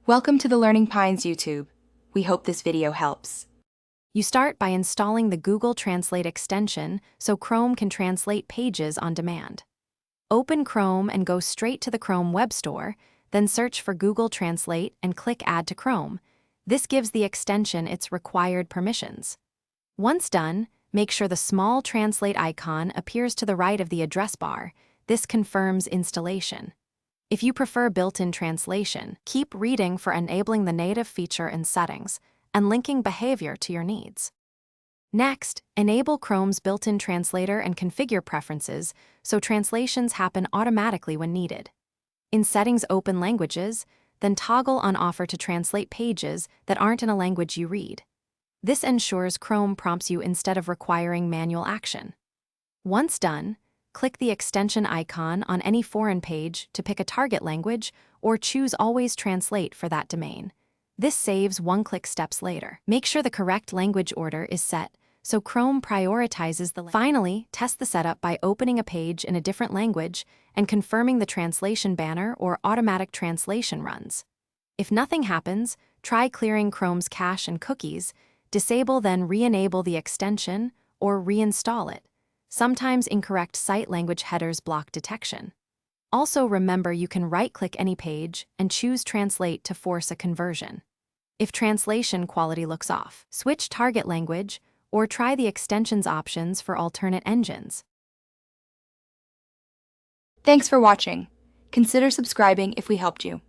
Welcome to the Learning Pines YouTube. We hope this video helps. You start by installing the Google Translate extension so Chrome can translate pages on demand. Open Chrome and go straight to the Chrome Web Store, then search for Google Translate and click Add to Chrome. This gives the extension its required permissions. Once done, make sure the small translate icon appears to the right of the address bar. This confirms installation. If you prefer built-in translation, keep reading for enabling the native feature in settings and linking behavior to your needs. Next, enable Chrome's built-in translator and configure preferences so translations happen automatically when needed. In Settings, open Languages, then toggle on Offer to translate pages that aren't in a language you read. This ensures Chrome prompts you instead of requiring manual action. Once done, click the extension icon on any foreign page to pick a target language or choose Always Translate for that domain. This saves one-click steps later. Make sure the correct language order is set so Chrome prioritizes the language. Finally, test the setup by opening a page in a different language and confirming the translation banner or automatic translation runs. If nothing happens, try clearing Chrome's cache and cookies, disable then re-enable the extension or reinstall it. Sometimes incorrect site language headers block detection. Also remember you can right-click any page and choose Translate to force a conversion. If translation quality looks off, switch target language or try the extensions options for alternate engines. Thanks for watching. Consider subscribing if we helped you.